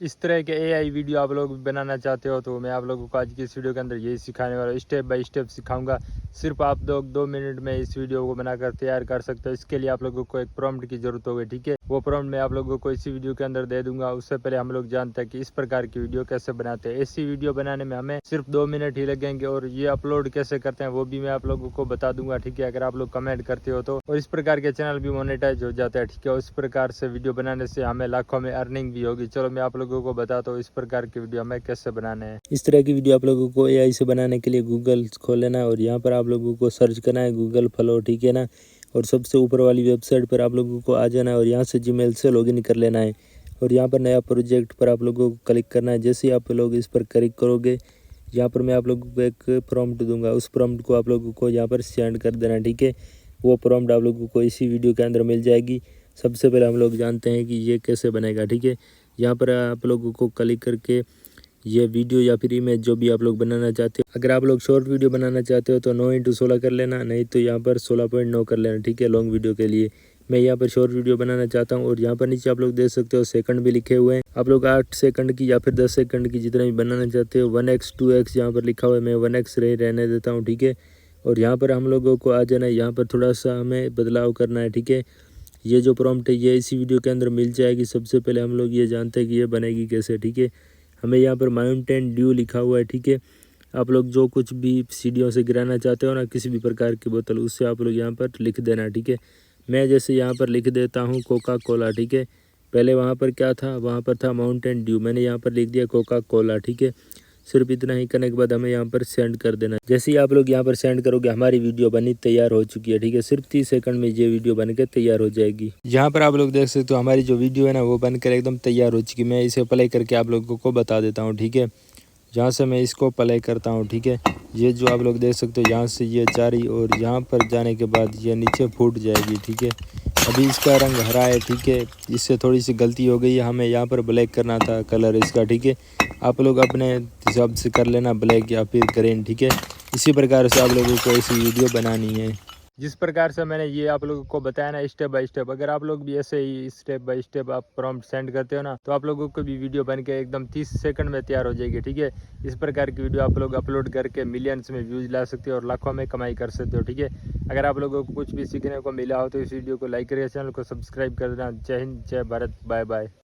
इस तरह के एआई वीडियो आप लोग बनाना चाहते हो तो मैं आप लोगों को आज की इस वीडियो के अंदर यही सिखाने वाला हूँ, स्टेप बाय स्टेप सिखाऊंगा। सिर्फ आप 2 मिनट में इस वीडियो को बनाकर तैयार कर सकते हो। इसके लिए आप लोगों को एक प्रॉम्प्ट की जरूरत होगी, ठीक है। वो प्रॉम्प्ट मैं आप लोगों को इसी वीडियो के अंदर दे दूंगा। उससे पहले हम लोग जानते हैं कि इस प्रकार की वीडियो कैसे बनाते हैं। ऐसी वीडियो बनाने में हमें सिर्फ 2 मिनट ही लगेंगे और ये अपलोड कैसे करते हैं वो भी मैं आप लोगों को बता दूंगा, ठीक है। अगर आप लोग कमेंट करते हो तो, और इस प्रकार के चैनल भी मोनेटाइज हो जाता है, ठीक है। उस प्रकार से वीडियो बनाने से हमें लाखों में अर्निंग भी होगी। चलो मैं आप लोगों को बताता हूँ इस प्रकार की वीडियो हमें कैसे बनाने हैं। इस तरह की वीडियो आप लोगों को एआई से बनाने के लिए गूगल खोल लेना है और यहाँ पर आप लोगों को सर्च करना है गूगल फ्लो, ठीक है ना। और सबसे ऊपर वाली वेबसाइट पर आप लोगों को आ जाना है और यहाँ से जीमेल से लॉगिन कर लेना है और यहाँ पर नया प्रोजेक्ट पर आप लोगों को क्लिक करना है। जैसे ही आप लोग इस पर क्लिक करोगे, यहाँ पर मैं आप लोगों को एक प्रॉम्प्ट दूंगा, उस प्रॉम्प्ट को आप लोगों को यहाँ पर सेंड कर देना है, ठीक है। वो प्रॉम्प्ट आप लोगों को इसी वीडियो के अंदर मिल जाएगी। सबसे पहले हम लोग जानते हैं कि ये कैसे बनेगा, ठीक है। यहाँ पर आप लोगों को क्लिक करके ये वीडियो या फिर इमेज जो भी आप लोग बनाना चाहते हो, अगर आप लोग शॉर्ट वीडियो बनाना चाहते हो तो 9:16 कर लेना, नहीं तो यहाँ पर 16.9 कर लेना, ठीक है। लॉन्ग वीडियो के लिए मैं यहाँ पर शॉर्ट वीडियो बनाना चाहता हूँ और यहाँ पर नीचे आप लोग देख सकते हो सेकंड भी लिखे हुए हैं। आप लोग 8 सेकंड की या फिर 10 सेकंड की जितना भी बनाना चाहते हो, 1x 2x यहाँ पर लिखा हुआ है, मैं 1x रहने देता हूँ, ठीक है। और यहाँ पर हम लोगों को आ जाना है, यहाँ पर थोड़ा सा हमें बदलाव करना है, ठीक है। ये जो प्रॉम्प्ट है ये इसी वीडियो के अंदर मिल जाएगी। सबसे पहले हम लोग ये जानते हैं कि ये बनेगी कैसे, ठीक है। हमें यहाँ पर माउंटेन ड्यू लिखा हुआ है, ठीक है। आप लोग जो कुछ भी सीढ़ियों से गिराना चाहते हो ना, किसी भी प्रकार की बोतल, उससे आप लोग यहाँ पर लिख देना, ठीक है। मैं जैसे यहाँ पर लिख देता हूँ कोका कोला, ठीक है। पहले वहाँ पर क्या था, वहाँ पर था माउंटेन ड्यू, मैंने यहाँ पर लिख दिया कोका कोला, ठीक है। सिर्फ इतना ही करने के बाद हमें यहाँ पर सेंड कर देना। जैसे ही आप लोग यहाँ पर सेंड करोगे हमारी वीडियो बनी तैयार हो चुकी है, ठीक है। सिर्फ 30 सेकंड में ये वीडियो बनकर तैयार हो जाएगी। यहाँ पर आप लोग देख सकते हो हमारी जो वीडियो है ना वो बनकर एकदम तैयार हो चुकी है। मैं इसे प्ले करके आप लोगों को बता देता हूँ, ठीक है। जहाँ से मैं इसको प्ले करता हूँ, ठीक है। ये जो आप लोग देख सकते हो यहाँ से ये जारी और यहाँ पर जाने के बाद ये नीचे फूट जाएगी, ठीक है। अभी इसका रंग हरा है, ठीक है। इससे थोड़ी सी गलती हो गई है, हमें यहाँ पर ब्लैक करना था कलर इसका, ठीक है। आप लोग अपने हिसाब से कर लेना ब्लैक या फिर ग्रीन, ठीक है। इसी प्रकार से आप लोगों को ऐसी वीडियो बनानी है। जिस प्रकार से मैंने ये आप लोगों को बताया ना स्टेप बाय स्टेप, अगर आप लोग भी ऐसे ही स्टेप बाय स्टेप आप प्रॉम्प्ट सेंड करते हो ना तो आप लोगों को भी वीडियो बन के एकदम 30 सेकंड में तैयार हो जाएगी, ठीक है। इस प्रकार की वीडियो आप लोग अपलोड करके मिलियंस में व्यूज ला सकते हो और लाखों में कमाई कर सकते हो, ठीक है। अगर आप लोगों को कुछ भी सीखने को मिला हो तो इस वीडियो को लाइक करिए, चैनल को सब्सक्राइब कर देना। जय हिंद, जय भारत, बाय बाय।